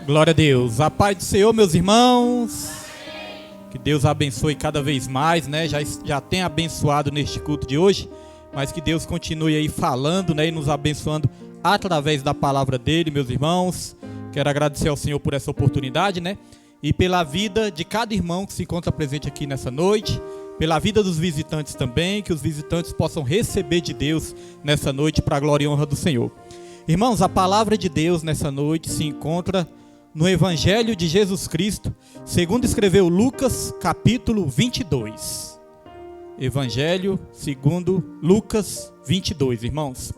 Glória a Deus. A paz do Senhor, meus irmãos. Que Deus abençoe cada vez mais, né? Já tem abençoado neste culto de hoje, mas que Deus continue aí falando, né? E nos abençoando através da palavra dele, meus irmãos. Quero agradecer ao Senhor por essa oportunidade, né? E pela vida de cada irmão que se encontra presente aqui nessa noite. Pela vida dos visitantes também, que os visitantes possam receber de Deus nessa noite para a glória e honra do Senhor. Irmãos, a palavra de Deus nessa noite se encontra no Evangelho de Jesus Cristo, segundo escreveu Lucas, capítulo 22. Evangelho segundo Lucas 22, irmãos.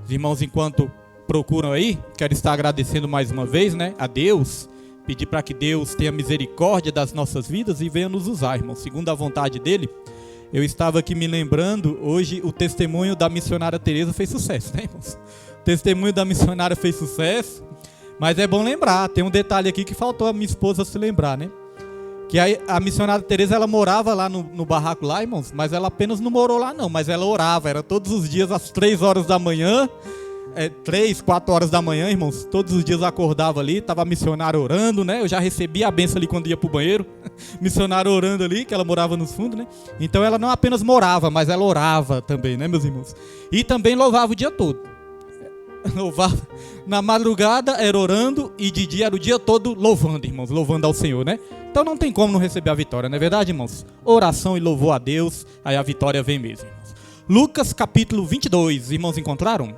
Os irmãos, enquanto procuram aí, quero estar agradecendo mais uma vez, né, a Deus, pedir para que Deus tenha misericórdia das nossas vidas e venha nos usar, irmãos, segundo a vontade dele. Eu estava aqui me lembrando, hoje o testemunho da missionária Teresa fez sucesso, né, irmãos? O testemunho da missionária fez sucesso, mas é bom lembrar, tem um detalhe aqui que faltou a minha esposa se lembrar, né? Que a missionária Teresa, ela morava lá no barraco lá, irmãos, mas ela apenas não morou lá não, mas ela orava, era todos os dias às 3 horas da manhã, 3, 4 horas da manhã, irmãos, todos os dias eu acordava ali, estava a missionária orando, né? Eu já recebia a benção ali quando ia pro banheiro, missionária orando ali, que ela morava nos fundos, né? Então ela não apenas morava, mas ela orava também, né, meus irmãos? E também louvava o dia todo. Louvava. Na madrugada era orando e de dia era o dia todo louvando, irmãos, louvando ao Senhor, né? Então não tem como não receber a vitória, não é verdade, irmãos? Oração e louvor a Deus, aí a vitória vem mesmo, irmãos. Lucas capítulo 22, irmãos, encontraram?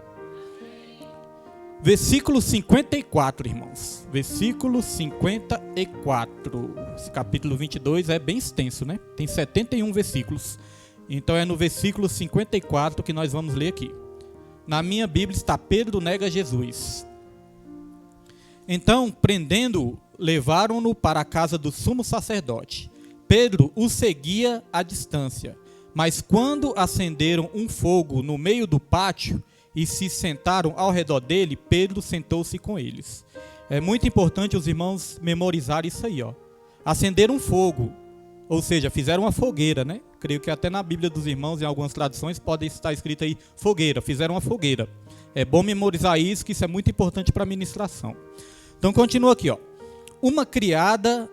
Versículo 54, irmãos. Versículo 54. Esse capítulo 22 é bem extenso, né? Tem 71 versículos. Então é no versículo 54 que nós vamos ler aqui. Na minha Bíblia está: Pedro nega Jesus. Então, prendendo-o, levaram-no para a casa do sumo sacerdote. Pedro o seguia à distância. Mas quando acenderam um fogo no meio do pátio e se sentaram ao redor dele, Pedro sentou-se com eles. É muito importante os irmãos memorizarem isso aí, ó. Acenderam um fogo, ou seja, fizeram uma fogueira, né? Creio que até na Bíblia dos irmãos, em algumas traduções, pode estar escrito aí fogueira, fizeram uma fogueira. É bom memorizar isso, que isso é muito importante para a ministração. Então continua aqui, ó. Uma criada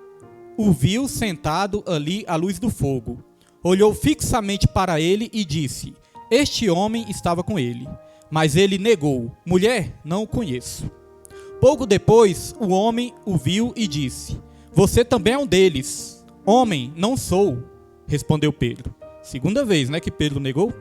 o viu sentado ali à luz do fogo. Olhou fixamente para ele e disse: este homem estava com ele. Mas ele negou: mulher, não o conheço. Pouco depois, o homem o viu e disse: você também é um deles. Homem, não sou, respondeu Pedro. Segunda vez, né, que Pedro negou.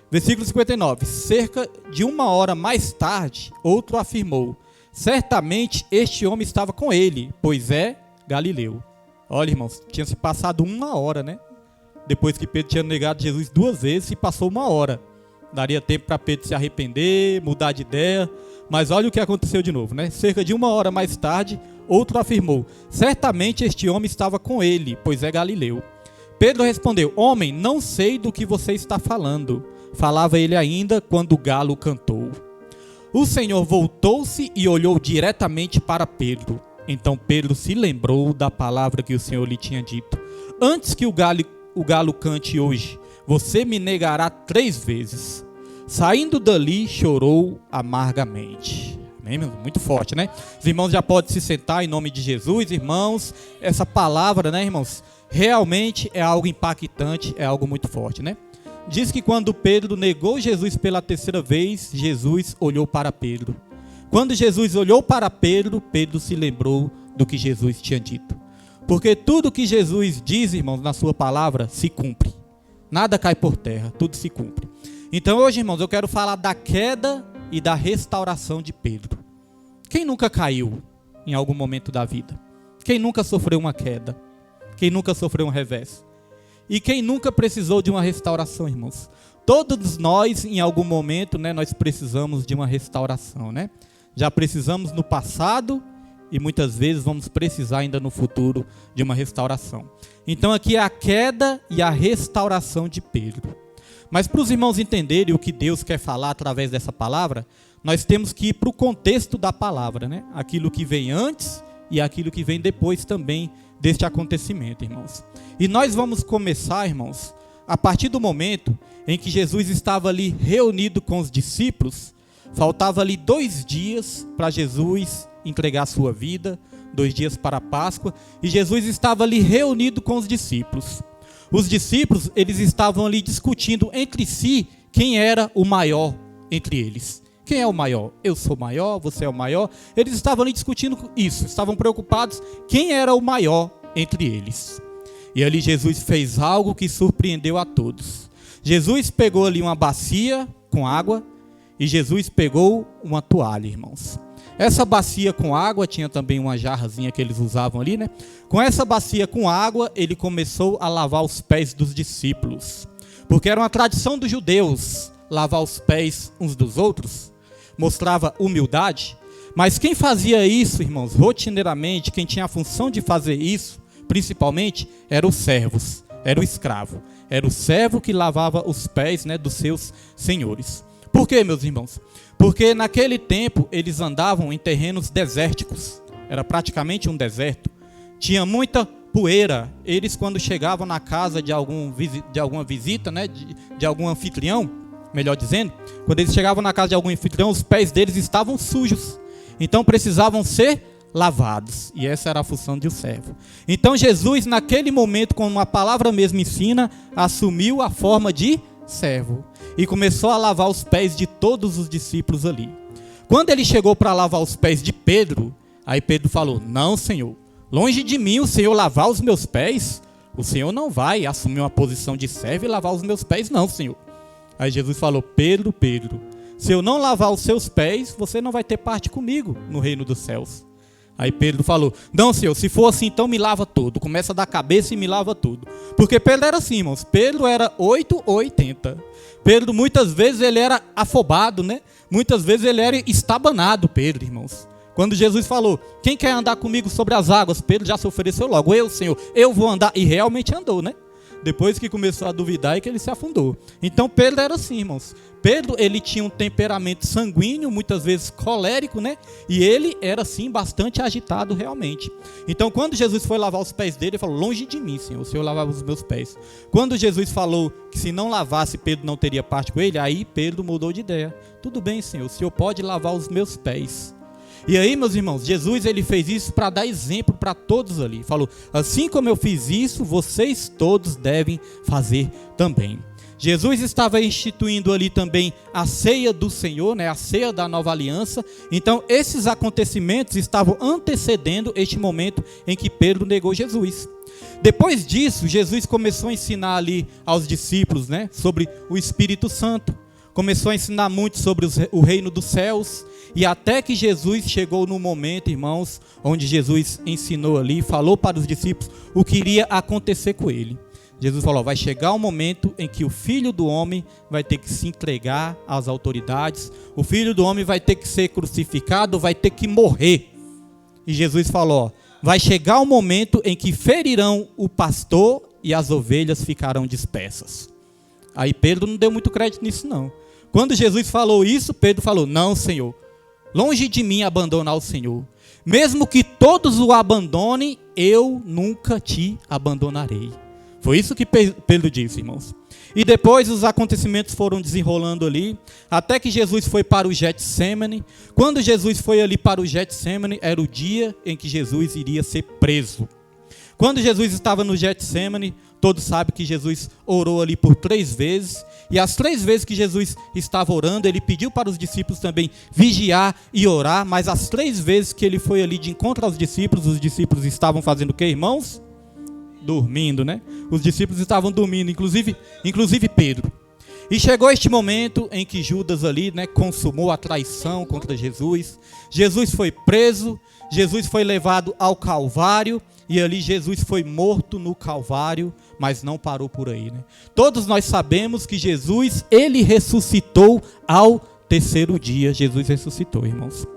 Versículo 59. Cerca de 1 hora mais tarde, outro afirmou: certamente este homem estava com ele, pois é Galileu. Olha, irmãos, tinha se passado 1 hora, né? Depois que Pedro tinha negado Jesus 2 vezes, se passou 1 hora. Daria tempo para Pedro se arrepender, mudar de ideia. Mas olha o que aconteceu de novo, né? Cerca de 1 hora mais tarde, outro afirmou: certamente este homem estava com ele, pois é Galileu. Pedro respondeu: homem, não sei do que você está falando. Falava ele ainda quando o galo cantou. O Senhor voltou-se e olhou diretamente para Pedro. Então Pedro se lembrou da palavra que o Senhor lhe tinha dito: antes que o galo cante hoje, você me negará 3 vezes. Saindo dali, chorou amargamente. Amém, muito forte, né? Os irmãos já podem se sentar em nome de Jesus, irmãos. Essa palavra, né, irmãos, realmente é algo impactante, é algo muito forte, né? Diz que quando Pedro negou Jesus pela 3ª vez, Jesus olhou para Pedro. Quando Jesus olhou para Pedro, Pedro se lembrou do que Jesus tinha dito. Porque tudo que Jesus diz, irmãos, na sua palavra, se cumpre. Nada cai por terra, tudo se cumpre. Então hoje, irmãos, eu quero falar da queda e da restauração de Pedro. Quem nunca caiu em algum momento da vida? Quem nunca sofreu uma queda? Quem nunca sofreu um revés? E quem nunca precisou de uma restauração, irmãos? Todos nós, em algum momento, né, nós precisamos de uma restauração, né? Já precisamos no passado e muitas vezes vamos precisar ainda no futuro de uma restauração. Então aqui é a queda e a restauração de Pedro. Mas para os irmãos entenderem o que Deus quer falar através dessa palavra, nós temos que ir para o contexto da palavra, né? Aquilo que vem antes e aquilo que vem depois também deste acontecimento, irmãos. E nós vamos começar, irmãos, a partir do momento em que Jesus estava ali reunido com os discípulos. Faltava ali 2 dias para Jesus entregar a sua vida, 2 dias para a Páscoa, e Jesus estava ali reunido com os discípulos. Os discípulos, eles estavam ali discutindo entre si quem era o maior entre eles. Quem é o maior? Eu sou o maior, você é o maior. Eles estavam ali discutindo isso, estavam preocupados quem era o maior entre eles. E ali Jesus fez algo que surpreendeu a todos. Jesus pegou ali uma bacia com água e Jesus pegou uma toalha, irmãos. Essa bacia com água, tinha também uma jarrazinha que eles usavam ali, né? Com essa bacia com água, ele começou a lavar os pés dos discípulos. Porque era uma tradição dos judeus lavar os pés uns dos outros. Mostrava humildade. Mas quem fazia isso, irmãos, rotineiramente, quem tinha a função de fazer isso, principalmente, eram os servos, era o escravo. Era o servo que lavava os pés, né, dos seus senhores. Por quê, meus irmãos? Porque naquele tempo eles andavam em terrenos desérticos. Era praticamente um deserto. Tinha muita poeira. Eles, quando chegavam na casa de alguma visita, né, de algum anfitrião, melhor dizendo, quando eles chegavam na casa de algum anfitrião, os pés deles estavam sujos. Então precisavam ser lavados. E essa era a função de um servo. Então Jesus, naquele momento, como a palavra mesmo ensina, assumiu a forma de servo e começou a lavar os pés de todos os discípulos ali. Quando ele chegou para lavar os pés de Pedro, aí Pedro falou: não, Senhor, longe de mim o Senhor lavar os meus pés. O Senhor não vai assumir uma posição de servo e lavar os meus pés, não, Senhor. Aí Jesus falou: Pedro, Pedro, se eu não lavar os seus pés, você não vai ter parte comigo no reino dos céus. Aí Pedro falou: não, Senhor, se for assim, então me lava todo. Começa da cabeça e me lava tudo. Porque Pedro era assim, irmãos. Pedro era 8 ou 80. Pedro, muitas vezes, ele era afobado, né? Muitas vezes ele era estabanado, Pedro, irmãos. Quando Jesus falou: quem quer andar comigo sobre as águas? Pedro já se ofereceu logo: eu, Senhor, eu vou andar. E realmente andou, né? Depois que começou a duvidar é que ele se afundou. Então Pedro era assim, irmãos. Pedro, ele tinha um temperamento sanguíneo, muitas vezes colérico, né? E ele era, assim, bastante agitado realmente. Então, quando Jesus foi lavar os pés dele, ele falou: longe de mim, Senhor, o Senhor lavava os meus pés. Quando Jesus falou que se não lavasse, Pedro não teria parte com ele, aí Pedro mudou de ideia. Tudo bem, Senhor, o Senhor pode lavar os meus pés. E aí, meus irmãos, Jesus, ele fez isso para dar exemplo para todos ali. Falou: assim como eu fiz isso, vocês todos devem fazer também. Jesus estava instituindo ali também a ceia do Senhor, né, a ceia da nova aliança. Então, esses acontecimentos estavam antecedendo este momento em que Pedro negou Jesus. Depois disso, Jesus começou a ensinar ali aos discípulos, né, sobre o Espírito Santo. Começou a ensinar muito sobre o reino dos céus. E até que Jesus chegou no momento, irmãos, onde Jesus ensinou ali, falou para os discípulos o que iria acontecer com ele. Jesus falou: vai chegar um momento em que o Filho do Homem vai ter que se entregar às autoridades, o Filho do Homem vai ter que ser crucificado, vai ter que morrer. E Jesus falou: vai chegar um momento em que ferirão o pastor e as ovelhas ficarão dispersas. Aí Pedro não deu muito crédito nisso, não. Quando Jesus falou isso, Pedro falou: não, Senhor, longe de mim abandonar o Senhor. Mesmo que todos o abandonem, eu nunca te abandonarei. Foi isso que Pedro disse, irmãos. E depois os acontecimentos foram desenrolando ali, até que Jesus foi para o Getsemane. Quando Jesus foi ali para o Getsemane, era o dia em que Jesus iria ser preso. Quando Jesus estava no Getsemane, todos sabem que Jesus orou ali por 3 vezes. E as 3 vezes que Jesus estava orando, ele pediu para os discípulos também vigiar e orar. Mas as 3 vezes que ele foi ali de encontro aos discípulos, os discípulos estavam fazendo o quê, irmãos? Dormindo, né? Os discípulos estavam dormindo, inclusive Pedro. E chegou este momento em que Judas ali, né, consumou a traição contra Jesus. Jesus foi preso, Jesus foi levado ao Calvário, e ali Jesus foi morto no Calvário, mas não parou por aí, né? Todos nós sabemos que Jesus, ele ressuscitou ao 3º dia. Jesus ressuscitou, irmãos.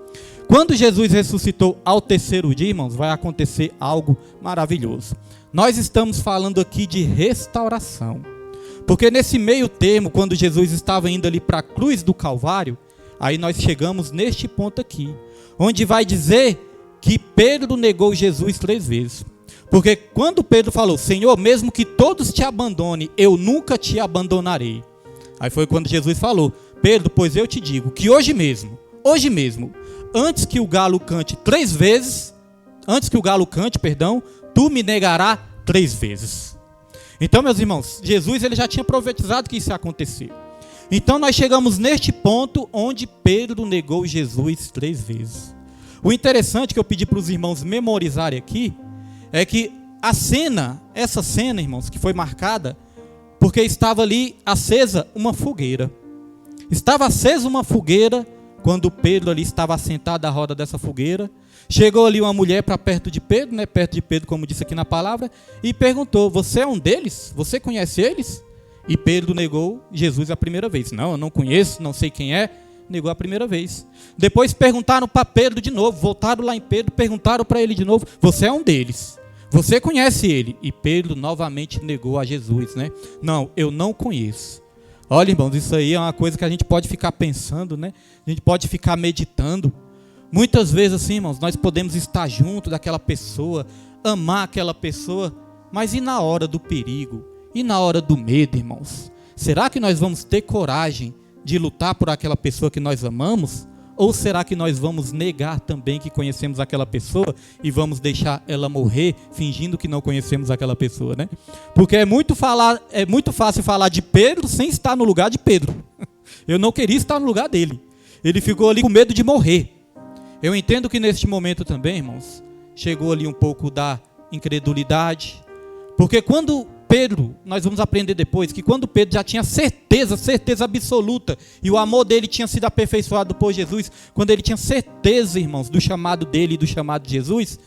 Quando Jesus ressuscitou ao 3º dia, irmãos, vai acontecer algo maravilhoso. Nós estamos falando aqui de restauração. Porque nesse meio termo, quando Jesus estava indo ali para a cruz do Calvário, aí nós chegamos neste ponto aqui, onde vai dizer que Pedro negou Jesus 3 vezes. Porque quando Pedro falou: Senhor, mesmo que todos te abandonem, eu nunca te abandonarei. Aí foi quando Jesus falou: Pedro, pois eu te digo que hoje mesmo, antes que o galo cante 3 vezes, antes que o galo cante, tu me negarás 3 vezes. Então, meus irmãos, Jesus ele já tinha profetizado que isso ia acontecer. Então nós chegamos neste ponto onde Pedro negou Jesus 3 vezes. O interessante que eu pedi para os irmãos memorizarem aqui, é que essa cena, irmãos, que foi marcada, porque estava ali acesa uma fogueira. Estava acesa uma fogueira, quando Pedro ali estava assentado à roda dessa fogueira. Chegou ali uma mulher para perto de Pedro, né, perto de Pedro, como disse aqui na palavra, e perguntou: você é um deles? Você conhece eles? E Pedro negou Jesus a primeira vez. Não, eu não conheço, não sei quem é. Negou a primeira vez. Depois perguntaram para Pedro de novo, voltaram lá em Pedro, perguntaram para ele de novo: você é um deles? Você conhece ele? E Pedro novamente negou a Jesus, né? Não, eu não conheço. Olha, irmãos, isso aí é uma coisa que a gente pode ficar pensando, né? A gente pode ficar meditando. Muitas vezes, assim, irmãos, nós podemos estar junto daquela pessoa, amar aquela pessoa, mas e na hora do perigo? E na hora do medo, irmãos? Será que nós vamos ter coragem de lutar por aquela pessoa que nós amamos? Ou será que nós vamos negar também que conhecemos aquela pessoa e vamos deixar ela morrer fingindo que não conhecemos aquela pessoa, né? Porque é muito fácil falar de Pedro sem estar no lugar de Pedro. Eu não queria estar no lugar dele. Ele ficou ali com medo de morrer. Eu entendo que neste momento também, irmãos, chegou ali um pouco da incredulidade. Porque quando Pedro, nós vamos aprender depois, que quando Pedro já tinha certeza absoluta, e o amor dele tinha sido aperfeiçoado por Jesus, quando ele tinha certeza, irmãos, do chamado dele e do chamado de Jesus,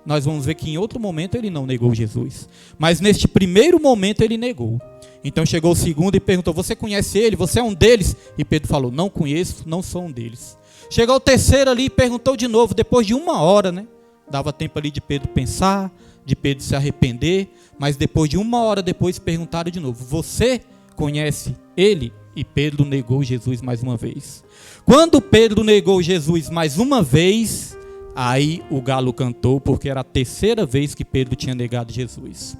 nós vamos ver que em outro momento ele não negou Jesus. Mas neste primeiro momento ele negou. Então chegou o segundo e perguntou: você conhece ele? Você é um deles? E Pedro falou: não conheço, não sou um deles. Chegou o terceiro ali e perguntou de novo, depois de 1 hora, né? Dava tempo ali de Pedro pensar, de Pedro se arrepender, mas depois de 1 hora depois perguntaram de novo: você conhece ele? E Pedro negou Jesus mais uma vez. Quando Pedro negou Jesus mais uma vez, aí o galo cantou, porque era a terceira vez que Pedro tinha negado Jesus.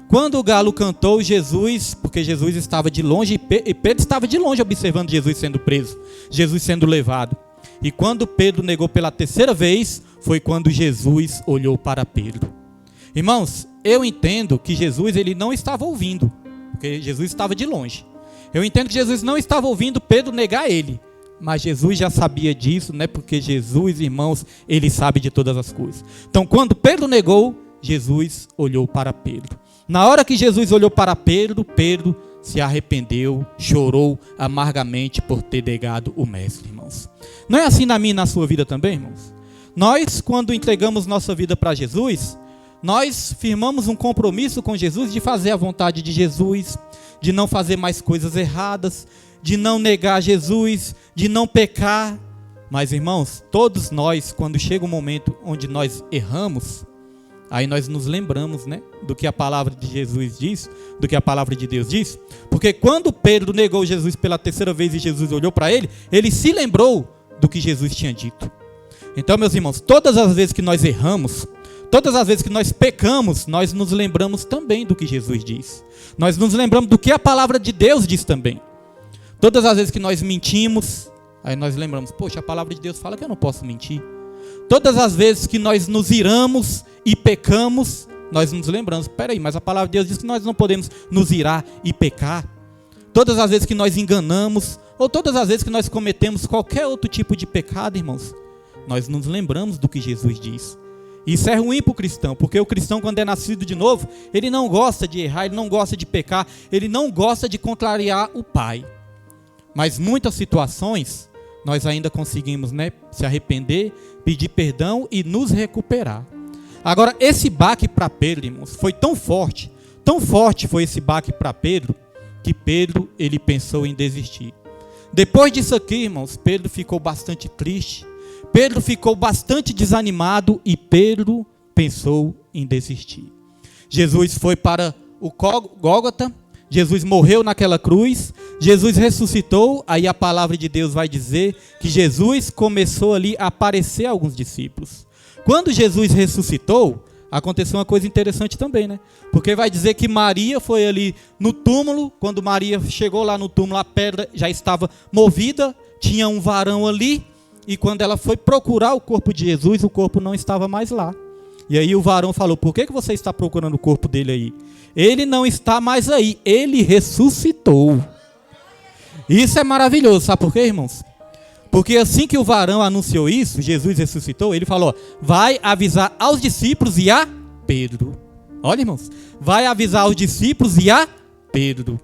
Quando o galo cantou, porque Jesus estava de longe, e Pedro estava de longe observando Jesus sendo preso, Jesus sendo levado. E quando Pedro negou pela terceira vez, foi quando Jesus olhou para Pedro. Irmãos, eu entendo que Jesus ele não estava ouvindo, porque Jesus estava de longe. Eu entendo que Jesus não estava ouvindo Pedro negar ele, mas Jesus já sabia disso, né? Porque Jesus, irmãos, ele sabe de todas as coisas. Então, quando Pedro negou, Jesus olhou para Pedro. Na hora que Jesus olhou para Pedro, Pedro se arrependeu, chorou amargamente por ter negado o mestre, irmãos. Não é assim na minha e na sua vida também, irmãos? Nós, quando entregamos nossa vida para Jesus, nós firmamos um compromisso com Jesus de fazer a vontade de Jesus, de não fazer mais coisas erradas, de não negar Jesus, de não pecar. Mas, irmãos, todos nós, quando chega um momento onde nós erramos, aí nós nos lembramos, né, do que a palavra de Jesus diz, do que a palavra de Deus diz. Porque quando Pedro negou Jesus pela terceira vez e Jesus olhou para ele, ele se lembrou do que Jesus tinha dito. Então, meus irmãos, todas as vezes que nós erramos, todas as vezes que nós pecamos, nós nos lembramos também do que Jesus diz. Nós nos lembramos do que a palavra de Deus diz também. Todas as vezes que nós mentimos, aí nós lembramos: poxa, a palavra de Deus fala que eu não posso mentir. Todas as vezes que nós nos iramos e pecamos, nós nos lembramos: peraí, mas a palavra de Deus diz que nós não podemos nos irar e pecar. Todas as vezes que nós enganamos, ou todas as vezes que nós cometemos qualquer outro tipo de pecado, irmãos, nós nos lembramos do que Jesus diz. Isso é ruim para o cristão, porque o cristão, quando é nascido de novo, ele não gosta de errar, ele não gosta de pecar, ele não gosta de contrariar o Pai. Mas muitas situações, nós ainda conseguimos, né, se arrepender, pedir perdão e nos recuperar. Agora, esse baque para Pedro, irmãos, foi tão forte foi esse baque para Pedro, que Pedro, ele pensou em desistir. Depois disso aqui, irmãos, Pedro ficou bastante triste, Pedro ficou bastante desanimado e Pedro pensou em desistir. Jesus foi para o Gólgota, Jesus morreu naquela cruz, Jesus ressuscitou, aí a palavra de Deus vai dizer que Jesus começou ali a aparecer a alguns discípulos. Quando Jesus ressuscitou, aconteceu uma coisa interessante também, né? Porque vai dizer que Maria foi ali no túmulo, quando Maria chegou lá no túmulo, a pedra já estava movida, tinha um varão ali, e quando ela foi procurar o corpo de Jesus, o corpo não estava mais lá. E aí o varão falou, por que você está procurando o corpo dele aí? Ele não está mais aí, ele ressuscitou. Isso é maravilhoso, sabe por quê, irmãos? Porque assim que o varão anunciou isso, Jesus ressuscitou, ele falou, vai avisar aos discípulos e a Pedro. Olha, irmãos, vai avisar aos discípulos e a Pedro.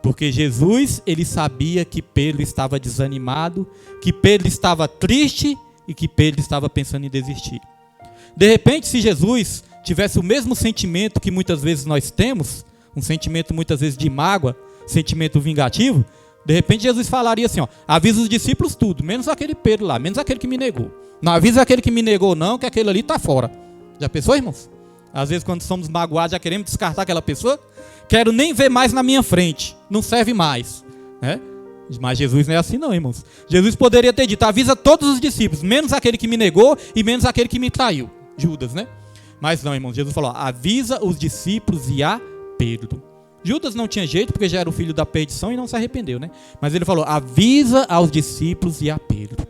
Porque Jesus, ele sabia que Pedro estava desanimado, que Pedro estava triste e que Pedro estava pensando em desistir. De repente, se Jesus tivesse o mesmo sentimento que muitas vezes nós temos, um sentimento muitas vezes de mágoa, sentimento vingativo, de repente Jesus falaria assim, ó, avisa os discípulos tudo, menos aquele Pedro lá, menos aquele que me negou. Não avisa aquele que me negou não, que aquele ali está fora. Já pensou, irmãos? Às vezes quando somos magoados já queremos descartar aquela pessoa. Quero nem ver mais na minha frente, não serve mais, né? Mas Jesus não é assim não, irmãos. Jesus poderia ter dito, avisa todos os discípulos, menos aquele que me negou e menos aquele que me traiu, Judas, né? Mas não, irmãos, Jesus falou, avisa os discípulos e a Pedro. Judas não tinha jeito, porque já era o filho da perdição e não se arrependeu, né? Mas ele falou, avisa aos discípulos e a Pedro.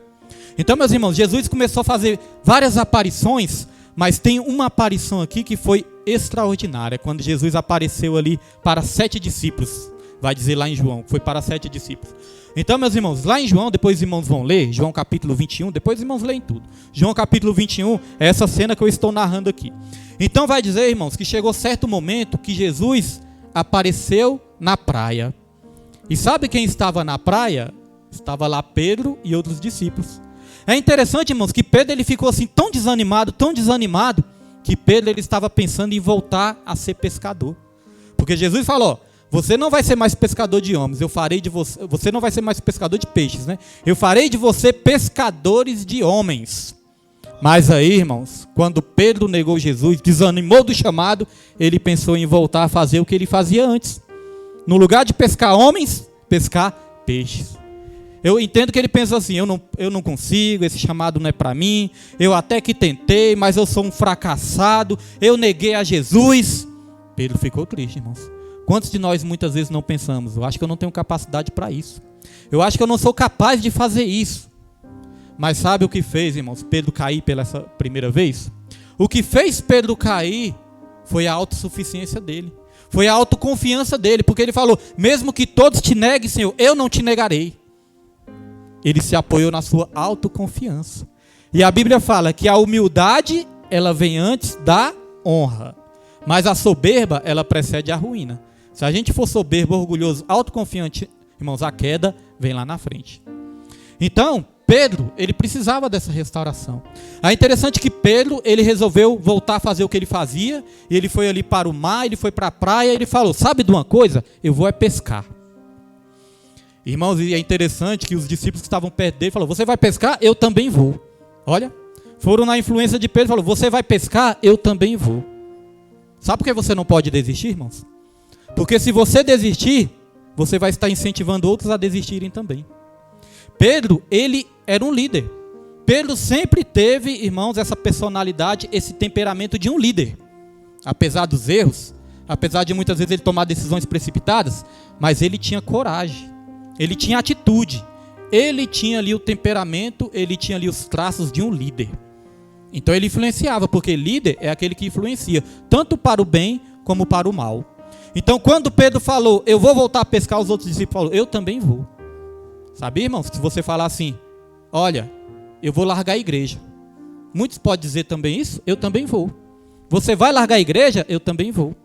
Então, meus irmãos, Jesus começou a fazer várias aparições, mas tem uma aparição aqui que foi extraordinária, quando Jesus apareceu ali para 7 discípulos. Vai dizer lá em João, foi para 7 discípulos. Então, meus irmãos, lá em João, depois os irmãos vão ler, João capítulo 21, depois os irmãos leem tudo. João capítulo 21 é essa cena que eu estou narrando aqui. Então vai dizer, irmãos, que chegou certo momento que Jesus apareceu na praia. E sabe quem estava na praia? Estava lá Pedro e outros discípulos. É interessante, irmãos, que Pedro ele ficou assim tão desanimado, que Pedro ele estava pensando em voltar a ser pescador. Porque Jesus falou, você não vai ser mais pescador de homens, eu farei de você, você não vai ser mais pescador de peixes, né? Eu farei de você pescadores de homens. Mas aí, irmãos, quando Pedro negou Jesus, desanimou do chamado, ele pensou em voltar a fazer o que ele fazia antes. No lugar de pescar homens, pescar peixes. Eu entendo que ele pensou assim, eu não consigo, esse chamado não é para mim, eu até que tentei, mas eu sou um fracassado, eu neguei a Jesus. Pedro ficou triste, irmãos. Quantos de nós muitas vezes não pensamos, eu acho que eu não tenho capacidade para isso, eu acho que eu não sou capaz de fazer isso. Mas sabe o que fez, irmãos, Pedro cair pela primeira vez? O que fez Pedro cair foi a autossuficiência dele, foi a autoconfiança dele, porque ele falou, mesmo que todos te neguem, Senhor, eu não te negarei. Ele se apoiou na sua autoconfiança. E a Bíblia fala que a humildade, ela vem antes da honra, mas a soberba, ela precede a ruína. Se a gente for soberbo, orgulhoso, autoconfiante, irmãos, a queda vem lá na frente. Então, Pedro, ele precisava dessa restauração. É interessante que Pedro, ele resolveu voltar a fazer o que ele fazia, e ele foi ali para o mar, ele foi para a praia, e ele falou, sabe de uma coisa? Eu vou é pescar. Irmãos, e é interessante que os discípulos que estavam perto dele falaram, você vai pescar? Eu também vou. Olha, foram na influência de Pedro e falaram, você vai pescar? Eu também vou. Sabe por que você não pode desistir, irmãos? Porque se você desistir, você vai estar incentivando outros a desistirem também. Pedro, ele era um líder. Pedro sempre teve, irmãos, essa personalidade, esse temperamento de um líder. Apesar dos erros, apesar de muitas vezes ele tomar decisões precipitadas, mas ele tinha coragem, ele tinha atitude, ele tinha ali o temperamento, ele tinha ali os traços de um líder. Então ele influenciava, porque líder é aquele que influencia, tanto para o bem como para o mal. Então quando Pedro falou, eu vou voltar a pescar, os outros discípulos falaram, eu também vou. Sabe, irmãos, se você falar assim, olha, eu vou largar a igreja. Muitos podem dizer também isso, eu também vou. Você vai largar a igreja? Eu também vou.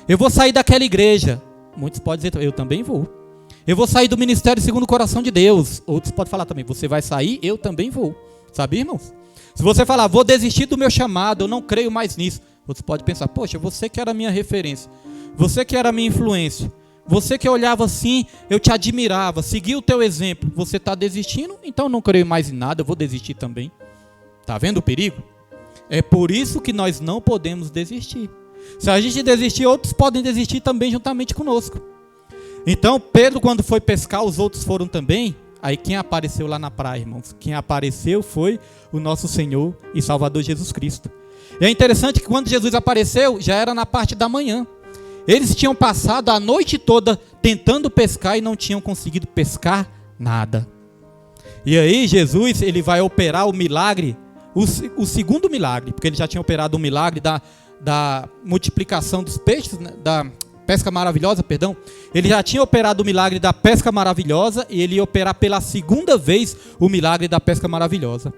Eu vou sair daquela igreja. Muitos podem dizer, eu também vou. Eu vou sair do ministério segundo o coração de Deus. Outros podem falar também, você vai sair? Eu também vou. Sabe, irmãos? Se você falar, vou desistir do meu chamado, eu não creio mais nisso. Outros podem pensar, poxa, você que era a minha referência, você que era a minha influência, você que olhava assim, eu te admirava, seguia o teu exemplo, você está desistindo? Então eu não creio mais em nada, eu vou desistir também. Está vendo o perigo? É por isso que nós não podemos desistir. Se a gente desistir, outros podem desistir também juntamente conosco. Então Pedro, quando foi pescar, os outros foram também. Aí quem apareceu lá na praia, irmãos? Quem apareceu foi o nosso Senhor e Salvador Jesus Cristo. E é interessante que quando Jesus apareceu, já era na parte da manhã. Eles tinham passado a noite toda tentando pescar e não tinham conseguido pescar nada. E aí Jesus, ele vai operar o milagre o segundo milagre, porque ele já tinha operado o milagre da multiplicação dos peixes, né, da pesca maravilhosa, perdão. Ele já tinha operado o milagre da pesca maravilhosa e ele ia operar pela segunda vez o milagre da pesca maravilhosa.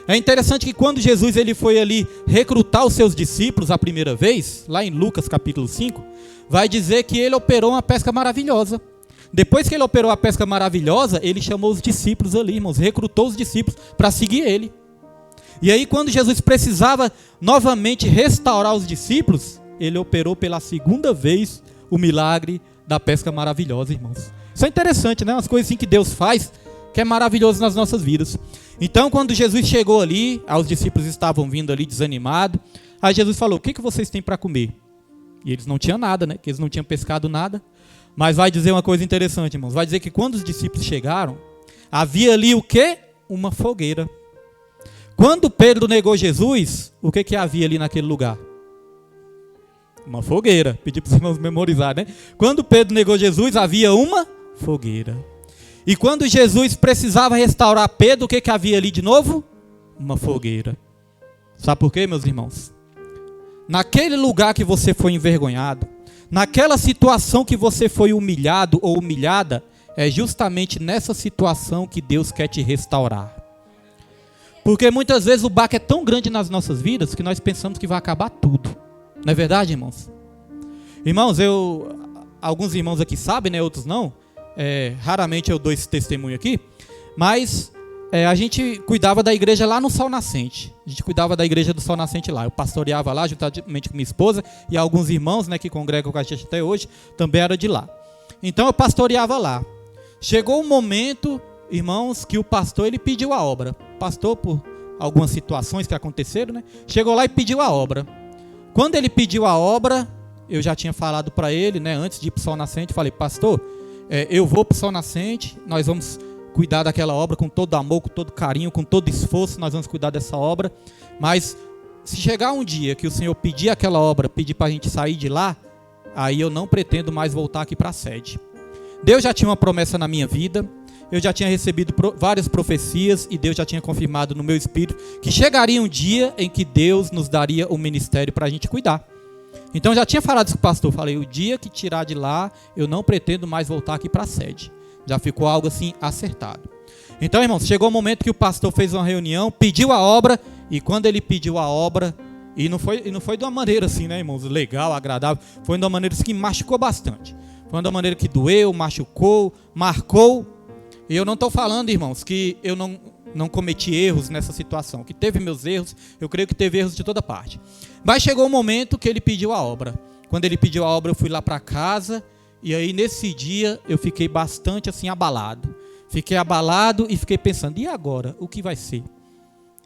É interessante que quando Jesus ele foi ali recrutar os seus discípulos a primeira vez, lá em Lucas capítulo 5, vai dizer que ele operou uma pesca maravilhosa. Depois que ele operou a pesca maravilhosa, ele chamou os discípulos ali, irmãos, recrutou os discípulos para seguir ele. E aí quando Jesus precisava novamente restaurar os discípulos, ele operou pela segunda vez o milagre da pesca maravilhosa, irmãos. Isso é interessante, né? Umas coisas assim que Deus faz, que é maravilhoso nas nossas vidas. Então, quando Jesus chegou ali, os discípulos estavam vindo ali desanimados. Aí Jesus falou: o que vocês têm para comer? E eles não tinham nada, né? Que eles não tinham pescado nada. Mas vai dizer uma coisa interessante, irmãos. Vai dizer que quando os discípulos chegaram, havia ali o quê? Uma fogueira. Quando Pedro negou Jesus, o que havia ali naquele lugar? Uma fogueira. Pedi para os irmãos memorizar, né? Quando Pedro negou Jesus, havia uma fogueira. E quando Jesus precisava restaurar Pedro, o que havia ali de novo? Uma fogueira. Sabe por quê, meus irmãos? Naquele lugar que você foi envergonhado, naquela situação que você foi humilhado ou humilhada, é justamente nessa situação que Deus quer te restaurar. Porque muitas vezes o baque é tão grande nas nossas vidas que nós pensamos que vai acabar tudo. Não é verdade, irmãos? Irmãos, alguns irmãos aqui sabem, né? Outros não. Raramente eu dou esse testemunho aqui, mas a gente cuidava da igreja lá no Sol Nascente. A gente cuidava da igreja do Sol Nascente lá. Eu pastoreava lá juntamente com minha esposa e alguns irmãos, né, que congregam com a gente até hoje, também era de lá. Então eu pastoreava lá. Chegou um momento, irmãos, que o pastor ele pediu a obra. Pastor, por algumas situações que aconteceram, né, chegou lá e pediu a obra. Quando ele pediu a obra, eu já tinha falado para ele, né, antes de ir para o Sol Nascente, falei: pastor, eu vou para o Sol Nascente, nós vamos cuidar daquela obra com todo amor, com todo carinho, com todo esforço, nós vamos cuidar dessa obra. Mas se chegar um dia que o Senhor pedir aquela obra, pedir para a gente sair de lá, aí eu não pretendo mais voltar aqui para a sede. Deus já tinha uma promessa na minha vida, eu já tinha recebido várias profecias e Deus já tinha confirmado no meu espírito que chegaria um dia em que Deus nos daria o ministério para a gente cuidar. Então eu já tinha falado isso com o pastor, falei: o dia que tirar de lá, eu não pretendo mais voltar aqui para a sede. Já ficou algo assim acertado. Então, irmãos, chegou o momento que o pastor fez uma reunião, pediu a obra, e quando ele pediu a obra, e não foi de uma maneira assim, né, irmãos, legal, agradável, foi de uma maneira assim, que machucou bastante. Foi de uma maneira que doeu, machucou, marcou. E eu não estou falando, irmãos, que eu não cometi erros nessa situação, que teve meus erros, eu creio que teve erros de toda parte. Mas chegou o momento que ele pediu a obra. Quando ele pediu a obra, eu fui lá para casa, e aí nesse dia eu fiquei bastante assim abalado. Fiquei abalado e fiquei pensando: e agora? O que vai ser?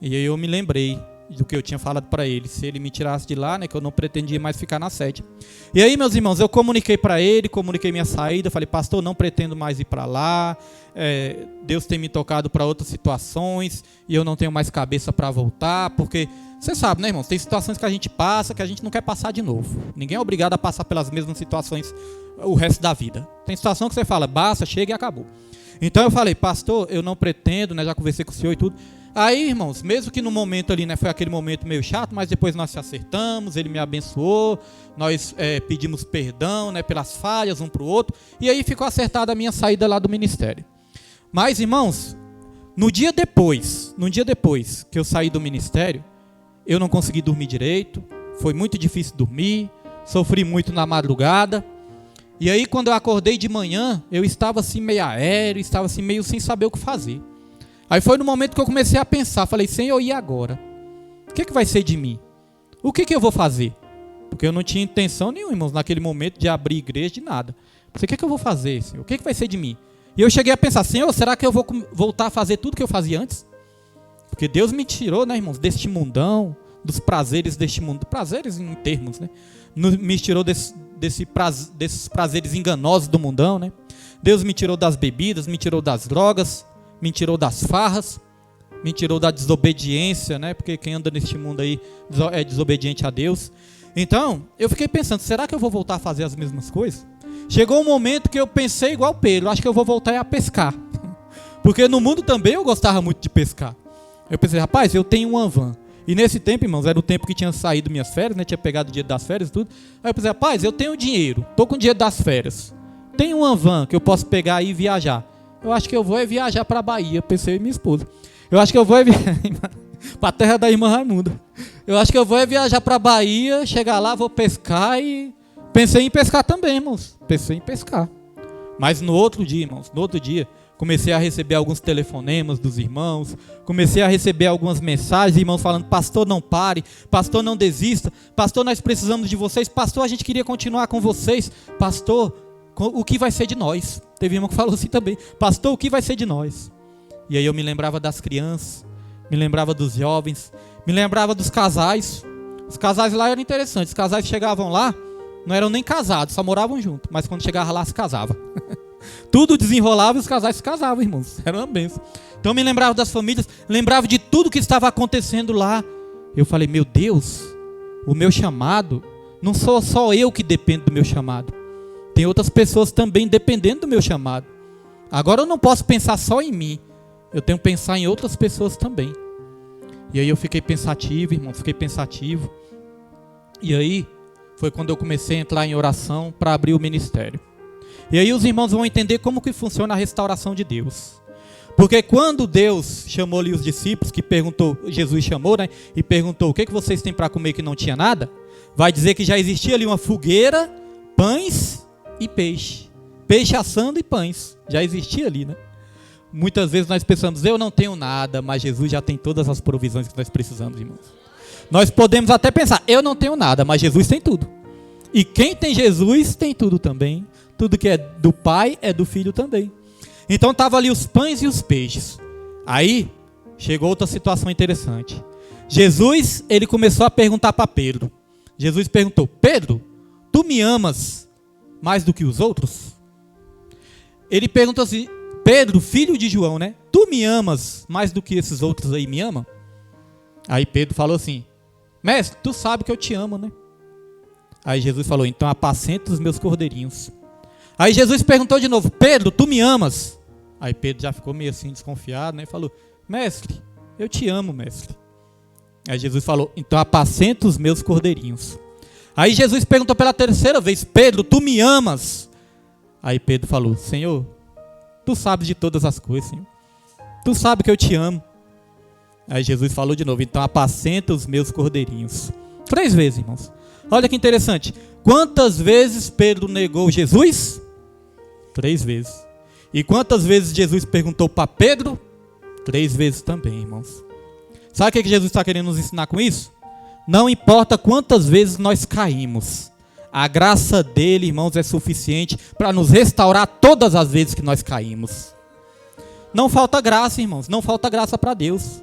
E aí eu me lembrei do que eu tinha falado para ele, se ele me tirasse de lá, né, que eu não pretendia mais ficar na sede. E aí, meus irmãos, eu comuniquei para ele, comuniquei minha saída, falei: pastor, não pretendo mais ir para lá, Deus tem me tocado para outras situações e eu não tenho mais cabeça para voltar, porque você sabe, né, irmãos, tem situações que a gente passa que a gente não quer passar de novo. Ninguém é obrigado a passar pelas mesmas situações o resto da vida. Tem situação que você fala: basta, chega e acabou. Então eu falei: pastor, eu não pretendo, né, já conversei com o senhor e tudo. Aí, irmãos, mesmo que no momento ali, né, foi aquele momento meio chato, mas depois nós se acertamos, ele me abençoou, nós pedimos perdão, né, pelas falhas um para o outro, e aí ficou acertada a minha saída lá do ministério. Mas, irmãos, no dia depois que eu saí do ministério, eu não consegui dormir direito, foi muito difícil dormir, sofri muito na madrugada, e aí quando eu acordei de manhã, eu estava assim meio aéreo, estava assim meio sem saber o que fazer. Aí foi no momento que eu comecei a pensar, falei: Senhor, e agora? O que vai ser de mim? O que eu vou fazer? Porque eu não tinha intenção nenhuma, irmãos, naquele momento de abrir igreja, de nada. O que eu vou fazer, Senhor? O que vai ser de mim? E eu cheguei a pensar: Senhor, será que eu vou voltar a fazer tudo que eu fazia antes? Porque Deus me tirou, né, irmãos, deste mundão, dos prazeres deste mundo, prazeres em termos, né? Me tirou desses prazeres enganosos do mundão, né? Deus me tirou das bebidas, me tirou das drogas, me tirou das farras, me tirou da desobediência, né? Porque quem anda neste mundo aí é desobediente a Deus. Então, eu fiquei pensando: será que eu vou voltar a fazer as mesmas coisas? Chegou um momento que eu pensei igual Pedro: acho que eu vou voltar a pescar. Porque no mundo também eu gostava muito de pescar. Eu pensei, rapaz, eu tenho uma van. E nesse tempo, irmãos, era o tempo que tinha saído minhas férias, né? Tinha pegado o dia das férias e tudo. Aí eu pensei, rapaz, eu tenho dinheiro, tô com o dia das férias. Tenho uma van que eu posso pegar e viajar. Eu acho que eu vou viajar para a Bahia, pensei em minha esposa. Eu acho que eu vou para a terra da irmã Raimunda. Eu acho que eu vou viajar para a Bahia, chegar lá, vou pescar e... Pensei em pescar também, irmãos. Pensei em pescar. Mas no outro dia, irmãos, comecei a receber alguns telefonemas dos irmãos, comecei a receber algumas mensagens, irmãos falando, pastor, não pare, pastor, não desista, pastor, nós precisamos de vocês, pastor, a gente queria continuar com vocês, pastor, o que vai ser de nós? Teve irmão que falou assim também, pastor, o que vai ser de nós? E aí eu me lembrava das crianças, me lembrava dos jovens, me lembrava dos casais. Os casais lá eram interessantes, os casais que chegavam lá, não eram nem casados, só moravam juntos, mas quando chegava lá se casavam. Tudo desenrolava e os casais se casavam, irmãos. Era uma bênção. Então eu me lembrava das famílias, lembrava de tudo que estava acontecendo lá. Eu falei, meu Deus, o meu chamado, não sou só eu que dependo do meu chamado. Tem outras pessoas também dependendo do meu chamado. Agora eu não posso pensar só em mim. Eu tenho que pensar em outras pessoas também. E aí eu fiquei pensativo, irmão, fiquei pensativo. E aí foi quando eu comecei a entrar em oração para abrir o ministério. E aí os irmãos vão entender como que funciona a restauração de Deus. Porque quando Deus chamou ali os discípulos, que perguntou, Jesus chamou, né? E perguntou, o que vocês têm para comer que não tinha nada? Vai dizer que já existia ali uma fogueira, pães e peixe. Peixe assando e pães. Já existia ali, né? Muitas vezes nós pensamos, eu não tenho nada, mas Jesus já tem todas as provisões que nós precisamos, irmãos. Nós podemos até pensar, eu não tenho nada, mas Jesus tem tudo. E quem tem Jesus tem tudo também. Tudo que é do Pai é do Filho também. Então estavam ali os pães e os peixes. Aí chegou outra situação interessante. Jesus, ele começou a perguntar para Pedro. Jesus perguntou, Pedro, tu me amas mais do que os outros? Ele perguntou assim, Pedro, filho de João, né? Tu me amas mais do que esses outros aí me amam? Aí Pedro falou assim, mestre, tu sabe que eu te amo, né? Aí Jesus falou, então apacenta os meus cordeirinhos. Aí Jesus perguntou de novo, Pedro, tu me amas? Aí Pedro já ficou meio assim desconfiado, né? E falou, mestre, eu te amo, mestre. Aí Jesus falou, então apacenta os meus cordeirinhos. Aí Jesus perguntou pela terceira vez, Pedro, tu me amas? Aí Pedro falou, Senhor, tu sabes de todas as coisas, Senhor. Tu sabes que eu te amo. Aí Jesus falou de novo, então apacenta os meus cordeirinhos. 3 vezes, irmãos. Olha que interessante. Quantas vezes Pedro negou Jesus? 3 vezes. E quantas vezes Jesus perguntou para Pedro? 3 vezes também, irmãos. Sabe o que Jesus está querendo nos ensinar com isso? Não importa quantas vezes nós caímos. A graça dele, irmãos, é suficiente para nos restaurar todas as vezes que nós caímos. Não falta graça, irmãos. Não falta graça para Deus.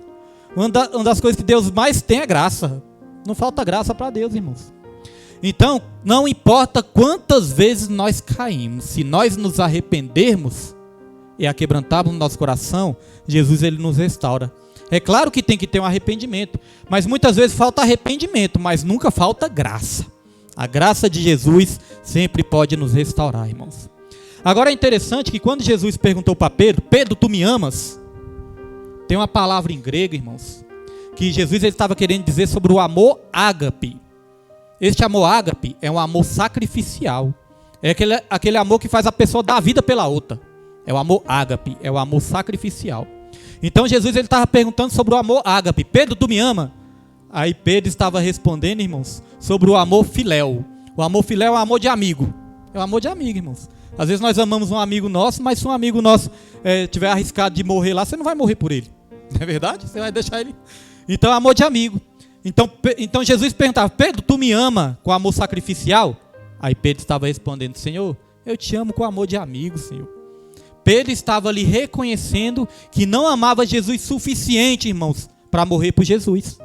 Uma das coisas que Deus mais tem é graça. Não falta graça para Deus, irmãos. Então, não importa quantas vezes nós caímos, se nós nos arrependermos e aquebrantarmos no nosso coração, Jesus ele nos restaura. É claro que tem que ter um arrependimento, mas muitas vezes falta arrependimento, mas nunca falta graça. A graça de Jesus sempre pode nos restaurar, irmãos. Agora é interessante que quando Jesus perguntou para Pedro, Pedro, tu me amas? Tem uma palavra em grego, irmãos, que Jesus ele estava querendo dizer sobre o amor ágape. Este amor ágape é um amor sacrificial. É aquele amor que faz a pessoa dar a vida pela outra. É o amor ágape, é o amor sacrificial. Então Jesus ele estava perguntando sobre o amor ágape. Pedro, tu me ama? Aí Pedro estava respondendo, irmãos, sobre o amor filéu. O amor filéu é um amor de amigo. É um amor de amigo, irmãos. Às vezes nós amamos um amigo nosso, mas se um amigo nosso tiver arriscado de morrer lá, você não vai morrer por ele. Não é verdade? Você vai deixar ele. Então é amor de amigo. Então Jesus perguntava, Pedro, tu me ama com amor sacrificial? Aí Pedro estava respondendo, Senhor, eu te amo com amor de amigo, Senhor. Pedro estava ali reconhecendo que não amava Jesus suficiente, irmãos, para morrer por Jesus.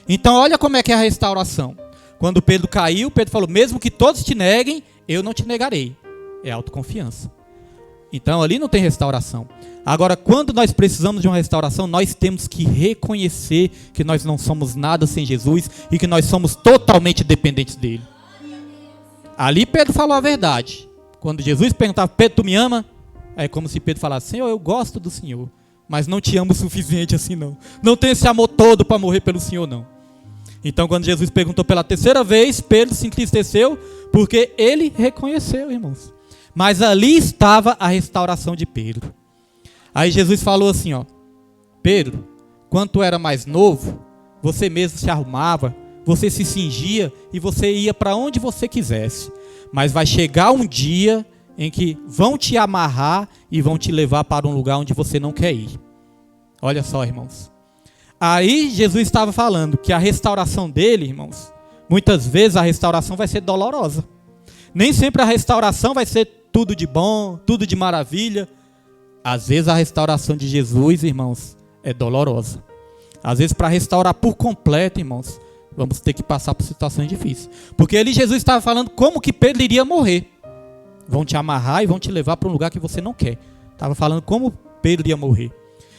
Então olha como é que é a restauração. Quando Pedro caiu, Pedro falou, mesmo que todos te neguem, eu não te negarei. É autoconfiança. Então ali não tem restauração. Agora, quando nós precisamos de uma restauração, nós temos que reconhecer que nós não somos nada sem Jesus e que nós somos totalmente dependentes dele. Ali Pedro falou a verdade. Quando Jesus perguntava, Pedro, tu me ama? É como se Pedro falasse, Senhor, eu gosto do Senhor, mas não te amo o suficiente assim não. Não tenho esse amor todo para morrer pelo Senhor não. Então quando Jesus perguntou pela terceira vez, Pedro se entristeceu, porque ele reconheceu, irmãos. Mas ali estava a restauração de Pedro. Aí Jesus falou assim, ó: Pedro, quando tu era mais novo, você mesmo se arrumava, você se cingia e você ia para onde você quisesse. Mas vai chegar um dia em que vão te amarrar e vão te levar para um lugar onde você não quer ir. Olha só, irmãos. Aí Jesus estava falando que a restauração dele, irmãos, muitas vezes a restauração vai ser dolorosa. Nem sempre a restauração vai ser tudo de bom, tudo de maravilha. Às vezes a restauração de Jesus, irmãos, é dolorosa. Às vezes para restaurar por completo, irmãos, vamos ter que passar por situações difíceis. Porque ali Jesus estava falando como que Pedro iria morrer. Vão te amarrar e vão te levar para um lugar que você não quer. Estava falando como Pedro ia morrer.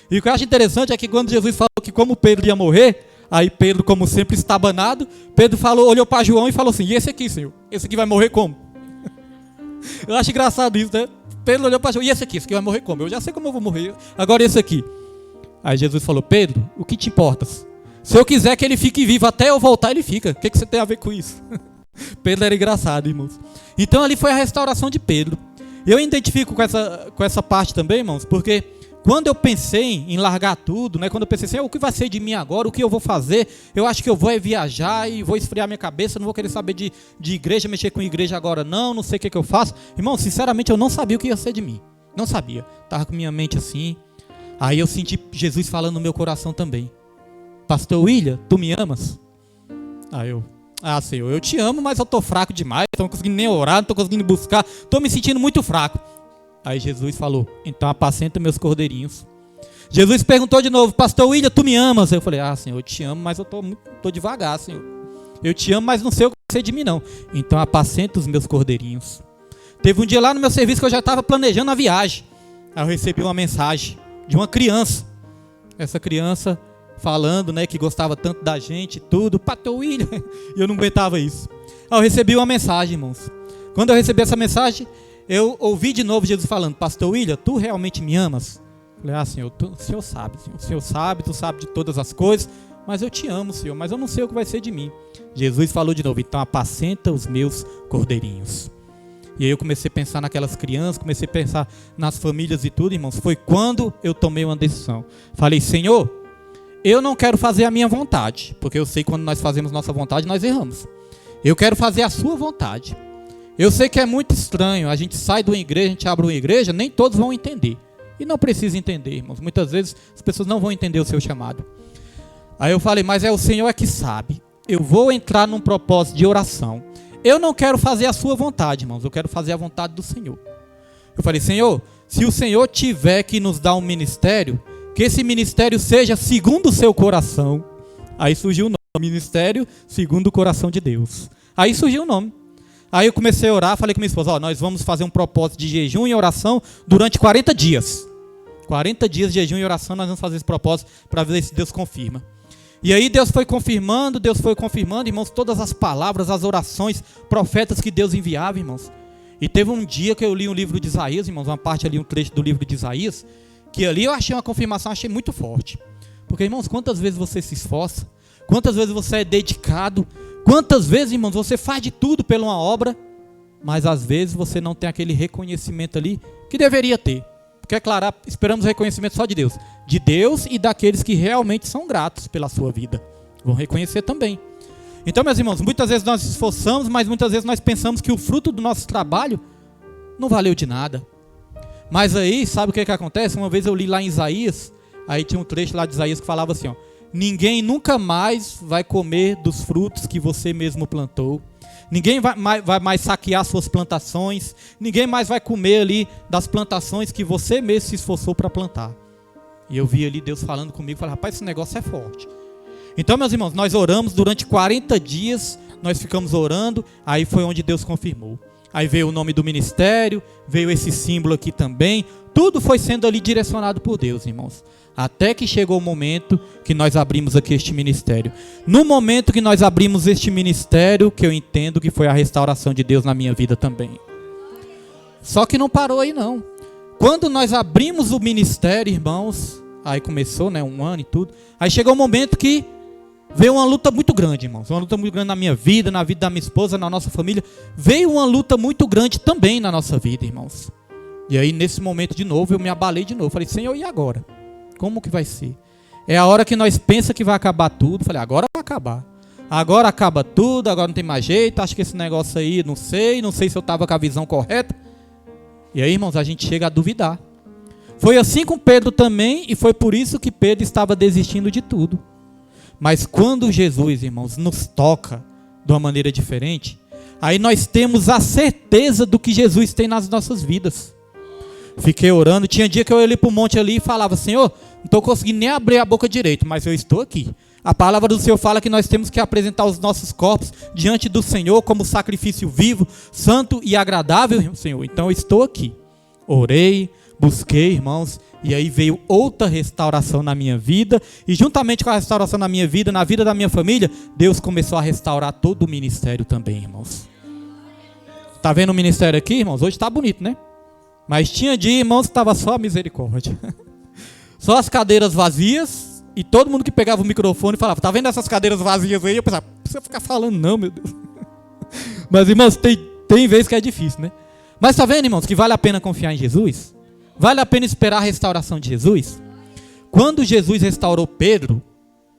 E o que eu acho interessante é que quando Jesus falou que como Pedro ia morrer, aí Pedro, como sempre, estabanado, Pedro olhou para João e falou assim: e esse aqui, Senhor? Esse aqui vai morrer como? Eu acho engraçado isso, né? Pedro olhou para João: e esse aqui vai morrer como? Eu já sei como eu vou morrer. Agora esse aqui. Aí Jesus falou: Pedro, o que te importas? Se eu quiser que ele fique vivo até eu voltar, ele fica. O que você tem a ver com isso? Pedro era engraçado, irmãos. Então ali foi a restauração de Pedro. Eu identifico com essa parte também, irmãos, porque quando eu pensei em largar tudo, né, quando eu pensei assim: o que vai ser de mim agora, o que eu vou fazer, eu acho que eu vou viajar e vou esfriar minha cabeça, não vou querer saber de igreja, mexer com igreja agora não sei o que eu faço. Irmão, sinceramente eu não sabia o que ia ser de mim, não sabia, estava com minha mente assim. Aí eu senti Jesus falando no meu coração também: Pastor William, tu me amas? Aí eu: Senhor, eu te amo, mas eu estou fraco demais, não estou conseguindo nem orar, não estou conseguindo buscar, estou me sentindo muito fraco. Aí Jesus falou: então apacenta meus cordeirinhos. Jesus perguntou de novo: Pastor William, tu me amas? Eu falei: Senhor, eu te amo, mas eu estou devagar, Senhor. Eu te amo, mas não sei o que vai ser de mim não. Então apacenta os meus cordeirinhos. Teve um dia lá no meu serviço que eu já estava planejando a viagem. Aí eu recebi uma mensagem de uma criança. Essa criança falando, né, que gostava tanto da gente, tudo, Pastor William, e eu não aguentava isso. Aí eu recebi uma mensagem, irmãos. Quando eu recebi essa mensagem, eu ouvi de novo Jesus falando: Pastor William, tu realmente me amas? Eu falei: Senhor, o Senhor sabe, Senhor. O Senhor sabe, tu sabe de todas as coisas, mas eu te amo, Senhor, mas eu não sei o que vai ser de mim. Jesus falou de novo: então apacenta os meus cordeirinhos. E aí eu comecei a pensar naquelas crianças, comecei a pensar nas famílias e tudo, irmãos. Foi quando eu tomei uma decisão. Falei: Senhor, eu não quero fazer a minha vontade, porque eu sei que quando nós fazemos nossa vontade, nós erramos. Eu quero fazer a sua vontade. Eu sei que é muito estranho, a gente sai de uma igreja, a gente abre uma igreja, nem todos vão entender. E não precisa entender, irmãos. Muitas vezes as pessoas não vão entender o seu chamado. Aí eu falei: mas é o Senhor que sabe. Eu vou entrar num propósito de oração. Eu não quero fazer a sua vontade, irmãos. Eu quero fazer a vontade do Senhor. Eu falei: Senhor, se o Senhor tiver que nos dar um ministério, que esse ministério seja segundo o seu coração. Aí surgiu o nome: Ministério segundo o coração de Deus. Aí surgiu o nome. Aí eu comecei a orar, falei com minha esposa: nós vamos fazer um propósito de jejum e oração durante 40 dias. 40 dias de jejum e oração, nós vamos fazer esse propósito para ver se Deus confirma. E aí Deus foi confirmando, irmãos, todas as palavras, as orações, profetas que Deus enviava, irmãos. E teve um dia que eu li um livro de Isaías, irmãos, uma parte ali, um trecho do livro de Isaías, que ali eu achei uma confirmação, achei muito forte. Porque, irmãos, quantas vezes você se esforça, quantas vezes você é dedicado, quantas vezes, irmãos, você faz de tudo pela uma obra, mas às vezes você não tem aquele reconhecimento ali que deveria ter. Porque, é claro, esperamos reconhecimento só de Deus e daqueles que realmente são gratos pela sua vida. Vão reconhecer também. Então, meus irmãos, muitas vezes nós nos esforçamos, mas muitas vezes nós pensamos que o fruto do nosso trabalho não valeu de nada. Mas aí, sabe o que acontece? Uma vez eu li lá em Isaías, aí tinha um trecho lá de Isaías que falava assim, ó: ninguém nunca mais vai comer dos frutos que você mesmo plantou. Ninguém vai mais saquear suas plantações. Ninguém mais vai comer ali das plantações que você mesmo se esforçou para plantar. E eu vi ali Deus falando comigo, falei: rapaz, esse negócio é forte. Então, meus irmãos, nós oramos durante 40 dias, nós ficamos orando, aí foi onde Deus confirmou. Aí veio o nome do ministério, veio esse símbolo aqui também, tudo foi sendo ali direcionado por Deus, irmãos. Até que chegou o momento que nós abrimos aqui este ministério. No momento que nós abrimos este ministério, que eu entendo que foi a restauração de Deus na minha vida também. Só que não parou aí não. Quando nós abrimos o ministério, irmãos, Aí começou, né, 1 ano e tudo. Aí chegou um momento que veio uma luta muito grande, irmãos. Uma luta muito grande na minha vida, na vida da minha esposa, na nossa família. Veio uma luta muito grande também na nossa vida, irmãos. E aí, nesse momento, de novo, eu me abalei de novo. Falei, Senhor, e agora? Como que vai ser? É a hora que nós pensamos que vai acabar tudo. Falei, agora vai acabar. Agora acaba tudo, agora não tem mais jeito. Acho que esse negócio aí, não sei se eu estava com a visão correta. E aí, irmãos, a gente chega a duvidar. Foi assim com Pedro também, e foi por isso que Pedro estava desistindo de tudo. Mas quando Jesus, irmãos, nos toca de uma maneira diferente, aí nós temos a certeza do que Jesus tem nas nossas vidas. Fiquei orando, tinha dia que eu ia ali para o monte ali e falava, Senhor, não estou conseguindo nem abrir a boca direito, mas eu estou aqui. A palavra do Senhor fala que nós temos que apresentar os nossos corpos diante do Senhor como sacrifício vivo, santo e agradável, Senhor. Então eu estou aqui. Orei, busquei, irmãos, e aí veio outra restauração na minha vida, e juntamente com a restauração na minha vida, na vida da minha família, Deus começou a restaurar todo o ministério também, irmãos. Tá vendo o ministério aqui, irmãos? Hoje tá bonito, né? Mas tinha dia, irmãos, que estava só a misericórdia. Só as cadeiras vazias, e todo mundo que pegava o microfone falava, tá vendo essas cadeiras vazias aí? Eu pensava, não precisa ficar falando não, meu Deus. Mas, irmãos, tem vezes que é difícil, né? Mas tá vendo, irmãos, que vale a pena confiar em Jesus? Vale a pena esperar a restauração de Jesus? Quando Jesus restaurou Pedro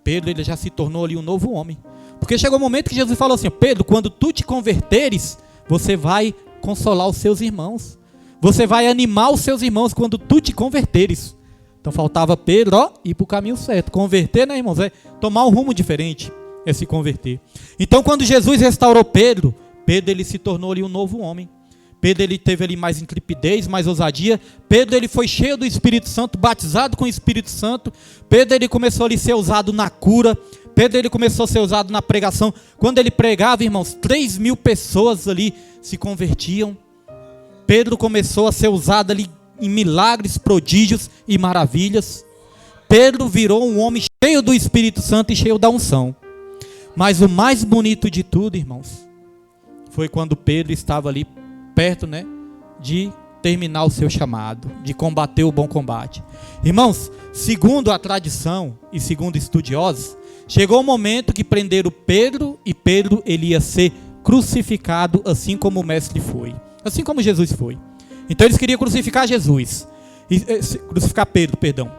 ele já se tornou ali um novo homem. Porque chegou o momento que Jesus falou assim, Pedro, quando tu te converteres, você vai consolar os seus irmãos. Você vai animar os seus irmãos quando tu te converteres. Então faltava Pedro, ir para o caminho certo. Converter, né, irmãos? É tomar um rumo diferente, é se converter. Então quando Jesus restaurou Pedro ele se tornou ali um novo homem. Pedro ele teve ali mais intrepidez, mais ousadia. Pedro ele foi cheio do Espírito Santo, batizado com o Espírito Santo. Pedro ele começou ali a ser usado na cura. Pedro ele começou a ser usado na pregação. Quando ele pregava, irmãos, 3.000 pessoas ali se convertiam. Pedro começou a ser usado ali em milagres, prodígios e maravilhas. Pedro virou um homem cheio do Espírito Santo e cheio da unção. Mas o mais bonito de tudo, irmãos, foi quando Pedro estava ali perto, né, de terminar o seu chamado, de combater o bom combate. Irmãos, segundo a tradição e segundo estudiosos, chegou o momento que prenderam Pedro, e Pedro ele ia ser crucificado assim como o mestre foi, assim como Jesus foi. Então eles queriam crucificar Jesus, crucificar Pedro, perdão.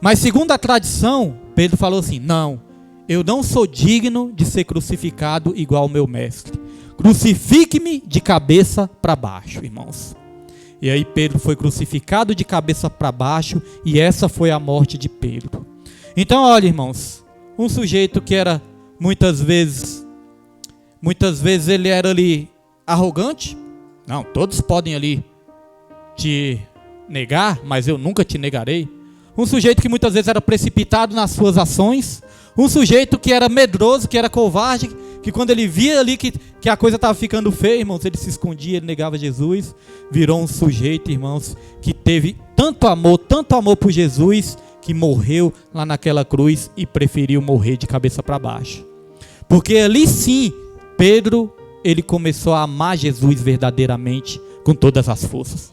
Mas segundo a tradição, Pedro falou assim, não, eu não sou digno de ser crucificado igual ao meu mestre. Crucifique-me de cabeça para baixo, irmãos. E aí Pedro foi crucificado de cabeça para baixo, e essa foi a morte de Pedro. Então olha, irmãos, um sujeito que era muitas vezes ele era ali arrogante. Não, todos podem ali te negar, mas eu nunca te negarei. Um sujeito que muitas vezes era precipitado nas suas ações. Um sujeito que era medroso, que era covarde, que quando ele via ali que a coisa estava ficando feia, irmãos, ele se escondia, ele negava Jesus. Virou um sujeito, irmãos, que teve tanto amor por Jesus, que morreu lá naquela cruz e preferiu morrer de cabeça para baixo. Porque ali sim, Pedro, ele começou a amar Jesus verdadeiramente, com todas as forças.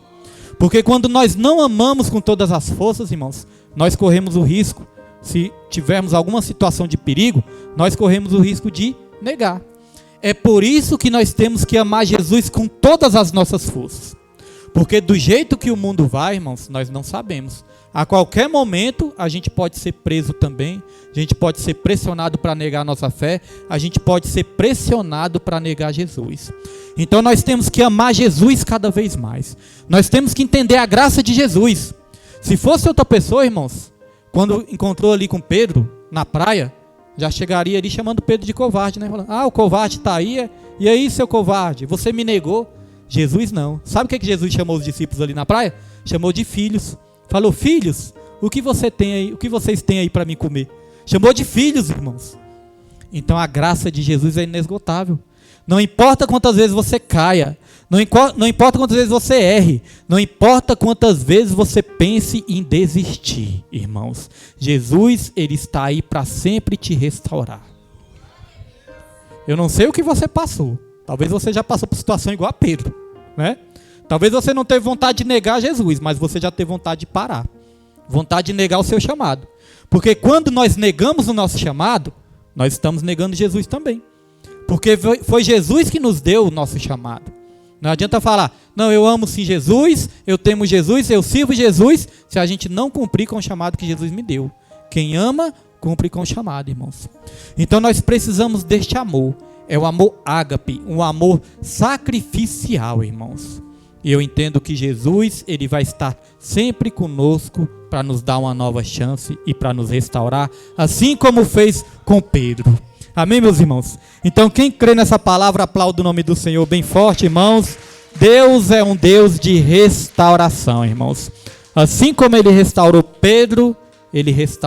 Porque quando nós não amamos com todas as forças, irmãos, nós corremos o risco, se tivermos alguma situação de perigo, nós corremos o risco de negar. É por isso que nós temos que amar Jesus com todas as nossas forças. Porque do jeito que o mundo vai, irmãos, nós não sabemos. A qualquer momento a gente pode ser preso também, a gente pode ser pressionado para negar a nossa fé, a gente pode ser pressionado para negar Jesus. Então nós temos que amar Jesus cada vez mais. Nós temos que entender a graça de Jesus. Se fosse outra pessoa, irmãos, quando encontrou ali com Pedro na praia, já chegaria ali chamando Pedro de covarde, né? Falando, o covarde está aí, e aí, seu covarde, você me negou. Jesus não. Sabe o que Jesus chamou os discípulos ali na praia? Chamou de filhos. Falou, filhos, o que vocês têm aí para me comer? Chamou de filhos, irmãos. Então a graça de Jesus é inesgotável. Não importa quantas vezes você caia, não importa quantas vezes você erre, não importa quantas vezes você pense em desistir, irmãos. Jesus, ele está aí para sempre te restaurar. Eu não sei o que você passou. Talvez você já passou por situação igual a Pedro, né? Talvez você não teve vontade de negar Jesus, mas você já teve vontade de parar. Vontade de negar o seu chamado. Porque quando nós negamos o nosso chamado, nós estamos negando Jesus também. Porque foi Jesus que nos deu o nosso chamado. Não adianta falar, não, eu amo sim Jesus, eu temo Jesus, eu sirvo Jesus, se a gente não cumprir com o chamado que Jesus me deu. Quem ama, cumpre com o chamado, irmãos. Então nós precisamos deste amor. É o amor ágape, um amor sacrificial, irmãos. E eu entendo que Jesus, ele vai estar sempre conosco para nos dar uma nova chance e para nos restaurar, assim como fez com Pedro. Amém, meus irmãos? Então, quem crê nessa palavra, aplauda o nome do Senhor bem forte, irmãos. Deus é um Deus de restauração, irmãos. Assim como ele restaurou Pedro, ele restaura